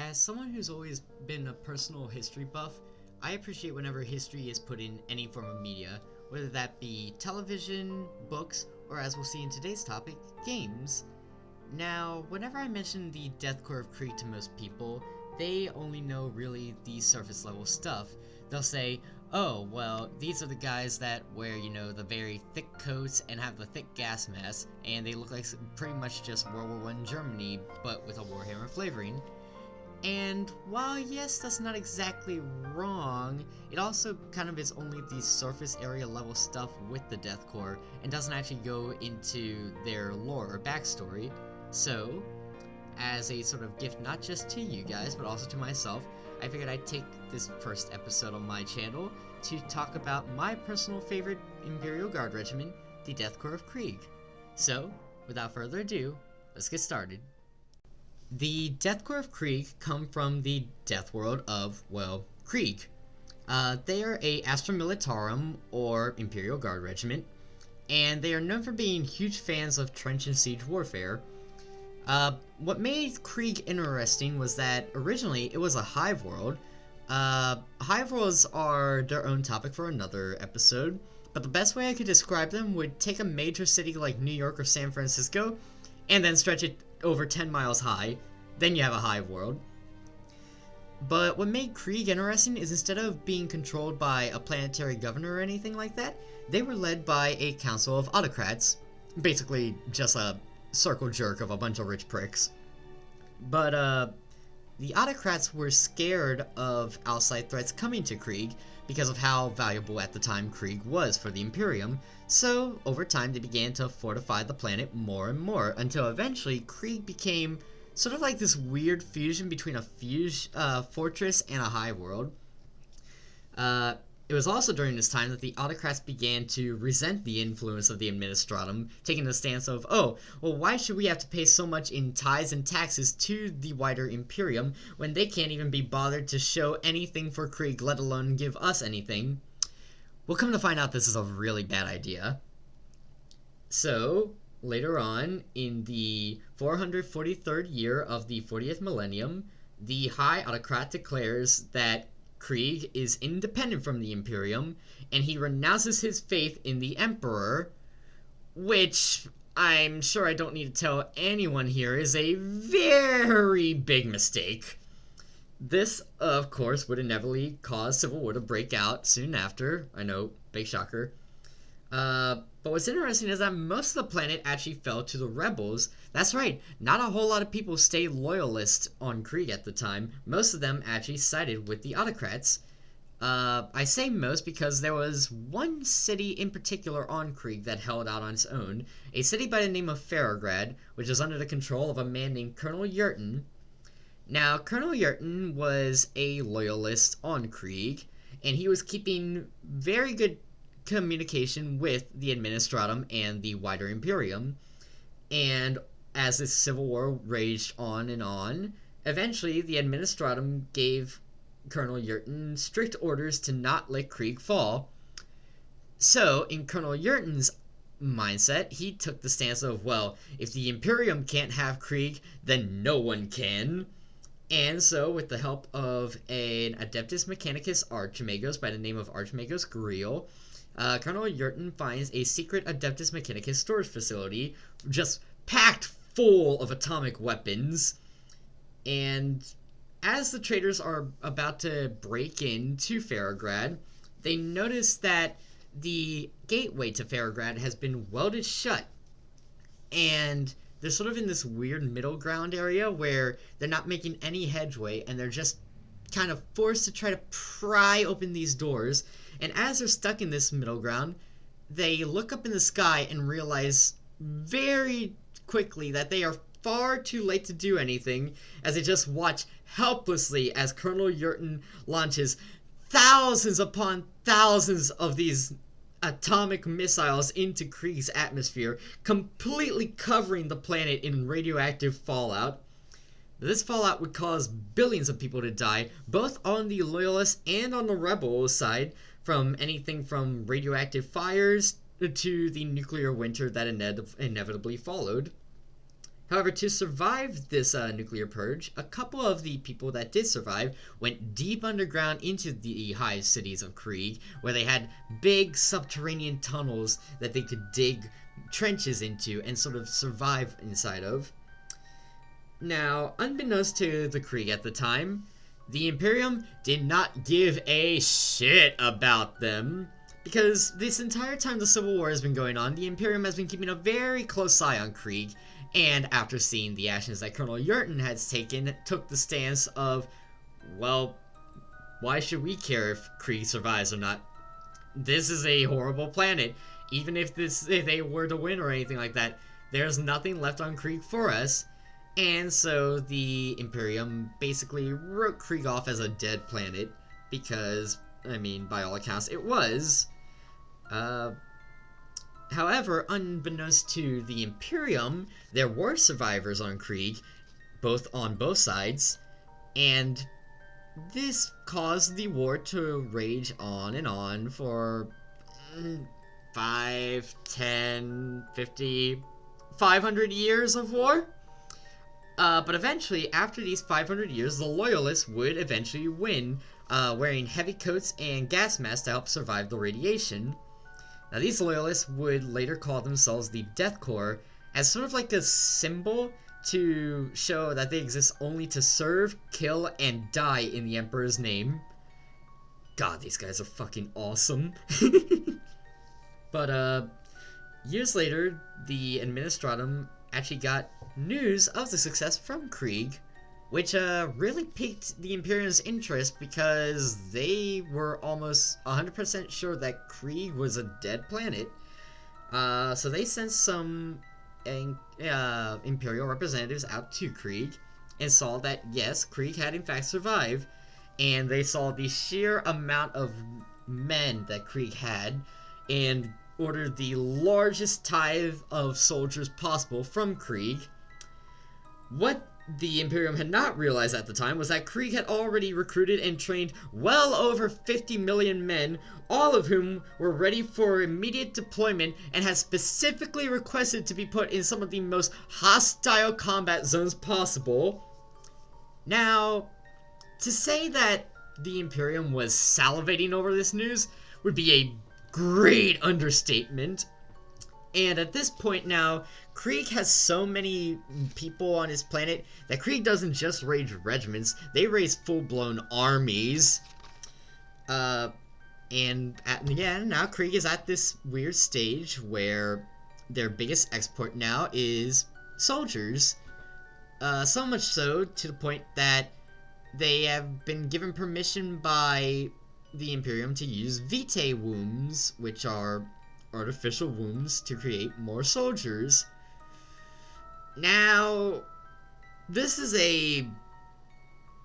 As someone who's always been a personal history buff, I appreciate whenever history is put in any form of media, whether that be television, books, or as we'll see in today's topic, games. Now, whenever I mention the Death Korps of Krieg to most people, they only know really the surface level stuff. They'll say, oh, well, these are the guys that wear, the very thick coats and have the thick gas masks, and they look like pretty much just World War I Germany, but with a Warhammer flavoring. And while yes, that's not exactly wrong, it also kind of is only the surface area level stuff with the Death Korps and doesn't actually go into their lore or backstory. So, as a sort of gift not just to you guys, but also to myself, I figured I'd take this first episode on my channel to talk about my personal favorite Imperial Guard regiment, the Death Korps of Krieg. So, without further ado, let's get started. The Death Korps of Krieg come from the death world of, well, Krieg. They are a Astra Militarum, or Imperial Guard regiment, and they are known for being huge fans of trench and siege warfare. What made Krieg interesting was that originally it was a hive world. Hive worlds are their own topic for another episode, but the best way I could describe them would take a major city like New York or San Francisco and then stretch it over 10 miles high, then you have a hive world. But what made Krieg interesting is instead of being controlled by a planetary governor or anything like that, they were led by a council of autocrats, basically just a circle jerk of a bunch of rich pricks. But the autocrats were scared of outside threats coming to Krieg because of how valuable at the time Krieg was for the Imperium, so over time they began to fortify the planet more and more, until eventually Krieg became sort of like this weird fusion between a fortress and a hive world. It was also during this time that the autocrats began to resent the influence of the administratum, taking the stance of, oh, well, why should we have to pay so much in tithes and taxes to the wider Imperium when they can't even be bothered to show anything for Krieg, let alone give us anything? We'll come to find out this is a really bad idea. So, later on, in the 443rd year of the 40th millennium, the High Autocrat declares that Krieg is independent from the Imperium, and he renounces his faith in the Emperor, which I'm sure I don't need to tell anyone here is a very big mistake. This, of course, would inevitably cause civil war to break out soon after. I know, big shocker. But what's interesting is that most of the planet actually fell to the rebels. That's right, not a whole lot of people stayed loyalist on Krieg at the time. Most of them actually sided with the autocrats. I say most because there was one city in particular on Krieg that held out on its own, a city by the name of Ferrograd, which is under the control of a man named Colonel Yurton. Now, Colonel Yurton was a loyalist on Krieg, and he was keeping very good communication with the administratum and the wider Imperium. And as this civil war raged on, eventually the administratum gave Colonel Yurton strict orders to not let Krieg fall. So, in Colonel Yurton's mindset, he took the stance of, well, if the Imperium can't have Krieg, then no one can. And so, with the help of an Adeptus Mechanicus Archimagos by the name of Archimagos Griel, Colonel Yurton finds a secret Adeptus Mechanicus storage facility just packed full of atomic weapons. And as the traders are about to break into Ferrograd, they notice that the gateway to Ferrograd has been welded shut. And they're sort of in this weird middle ground area where they're not making any headway and they're just kind of forced to try to pry open these doors. And as they're stuck in this middle ground, they look up in the sky and realize very quickly that they are far too late to do anything, as they just watch helplessly as Colonel Yurton launches thousands upon thousands of these atomic missiles into Krieg's atmosphere, completely covering the planet in radioactive fallout. This fallout would cause billions of people to die, both on the Loyalist and on the Rebel side, from anything from radioactive fires to the nuclear winter that inevitably followed. However, to survive this nuclear purge, a couple of the people that did survive went deep underground into the hive cities of Krieg, where they had big subterranean tunnels that they could dig trenches into and sort of survive inside of. Now, unbeknownst to the Krieg at the time, the Imperium did not give a shit about them, because this entire time the Civil War has been going on, the Imperium has been keeping a very close eye on Krieg, and after seeing the actions that Colonel Yurton has taken, took the stance of, well, why should we care if Krieg survives or not? This is a horrible planet. Even if they were to win or anything like that, there's nothing left on Krieg for us. And so the Imperium basically wrote Krieg off as a dead planet, because, I mean, by all accounts, it was. However, unbeknownst to the Imperium, there were survivors on Krieg, on both sides, and this caused the war to rage on and on for 5, 10, 50, 500 years of war. But eventually, after these 500 years, the Loyalists would eventually win, wearing heavy coats and gas masks to help survive the radiation. Now, these Loyalists would later call themselves the Death Korps, as sort of like a symbol to show that they exist only to serve, kill, and die in the Emperor's name. God, these guys are fucking awesome. But, years later, the Administratum actually got news of the success from Krieg, which really piqued the Imperium's interest, because they were almost 100% sure that Krieg was a dead planet. So they sent some Imperial representatives out to Krieg and saw that, yes, Krieg had in fact survived, and they saw the sheer amount of men that Krieg had and ordered the largest tithe of soldiers possible from Krieg. What the Imperium had not realized at the time was that Krieg had already recruited and trained well over 50 million men, all of whom were ready for immediate deployment, and had specifically requested to be put in some of the most hostile combat zones possible. Now, to say that the Imperium was salivating over this news would be a great understatement. And at this point now, Krieg has so many people on his planet that Krieg doesn't just raise regiments, they raise full-blown armies. Now Krieg is at this weird stage where their biggest export now is soldiers. So much so to the point that they have been given permission by the Imperium to use vitae wombs, which are artificial wombs to create more soldiers. Now, this is a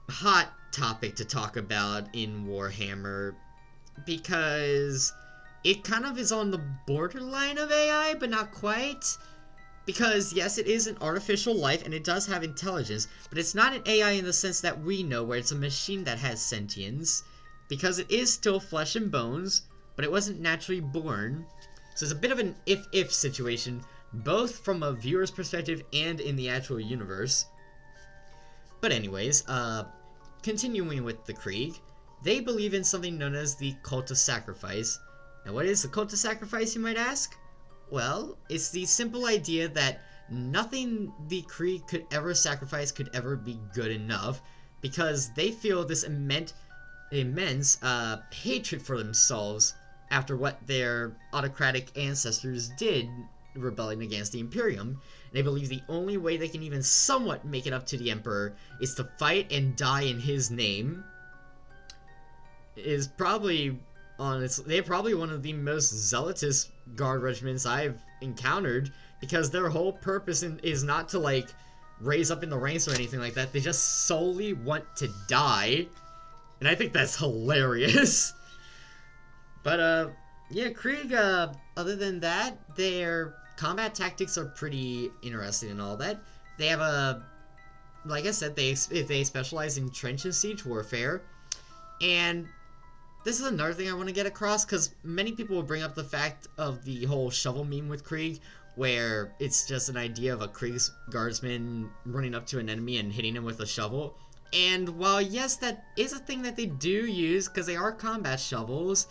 hot topic to talk about in Warhammer, because it kind of is on the borderline of AI, but not quite. Because, yes, it is an artificial life, and it does have intelligence, but it's not an AI in the sense that we know, where it's a machine that has sentience, because it is still flesh and bones, but it wasn't naturally born. So it's a bit of an if-if situation, both from a viewer's perspective and in the actual universe. But anyways, continuing with the Krieg, they believe in something known as the Cult of Sacrifice. Now, what is the Cult of Sacrifice, you might ask? Well, it's the simple idea that nothing the Krieg could ever sacrifice could ever be good enough, because they feel this immense hatred for themselves after what their autocratic ancestors did, rebelling against the Imperium. They believe the only way they can even somewhat make it up to the Emperor is to fight and die in his name. They're probably one of the most zealotous guard regiments I've encountered, because their whole purpose is not to, like, raise up in the ranks or anything like that. They just solely want to die, and I think that's hilarious. But, yeah, Krieg, other than that, their combat tactics are pretty interesting and all that. They have like I said, they specialize in trench and siege warfare, and this is another thing I want to get across, because many people will bring up the fact of the whole shovel meme with Krieg, where it's just an idea of a Kriegsguardsman running up to an enemy and hitting him with a shovel. And while yes, that is a thing that they do use because they are combat shovels,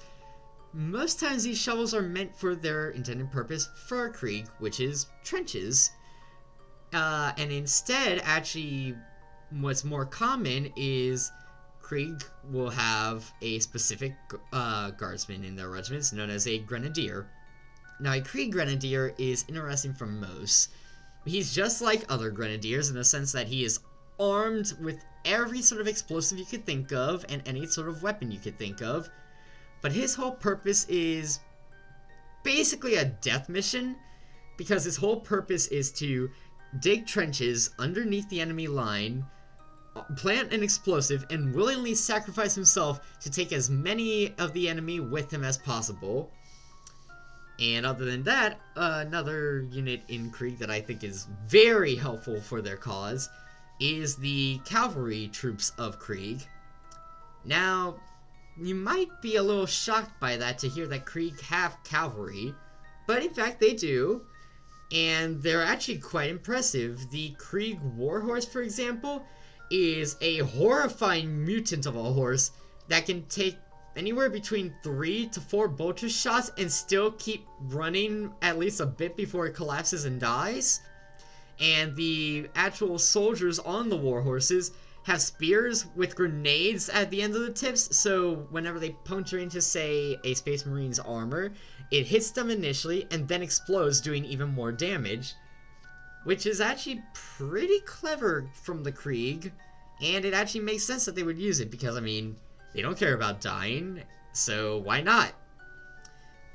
most times these shovels are meant for their intended purpose for Krieg, which is trenches. And instead, actually, what's more common is Krieg will have a specific guardsman in their regiments known as a grenadier. Now, a Krieg grenadier is interesting for most. He's just like other grenadiers in the sense that he is armed with every sort of explosive you could think of and any sort of weapon you could think of. But his whole purpose is basically a death mission, because his whole purpose is to dig trenches underneath the enemy line, plant an explosive, and willingly sacrifice himself to take as many of the enemy with him as possible. And other than that, another unit in Krieg that I think is very helpful for their cause is the cavalry troops of Krieg. Now, you might be a little shocked by that to hear that Krieg have cavalry, but in fact they do, and they're actually quite impressive. The Krieg Warhorse, for example, is a horrifying mutant of a horse that can take anywhere between 3 to 4 bolter shots and still keep running at least a bit before it collapses and dies. And the actual soldiers on the warhorses have spears with grenades at the end of the tips, so whenever they puncture into, say, a Space Marine's armor, it hits them initially and then explodes, doing even more damage, which is actually pretty clever from the Krieg, and it actually makes sense that they would use it, because, I mean, they don't care about dying, so why not?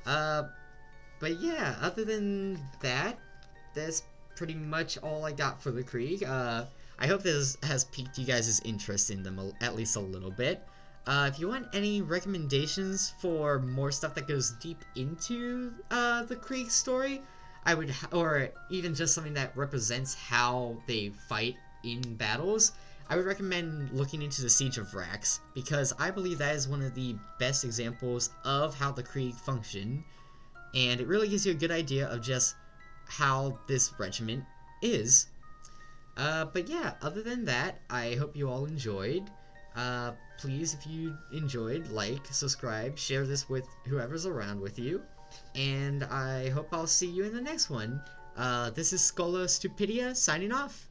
But yeah, other than that, that's pretty much all I got for the Krieg. I hope this has piqued you guys' interest in them at least a little bit. If you want any recommendations for more stuff that goes deep into the Krieg story, or even just something that represents how they fight in battles, I would recommend looking into the Siege of Rax, because I believe that is one of the best examples of how the Krieg function, and it really gives you a good idea of just how this regiment is. But yeah, other than that, I hope you all enjoyed. Please, if you enjoyed, like, subscribe, share this with whoever's around with you, and I hope I'll see you in the next one. This is Schola Stupidia signing off.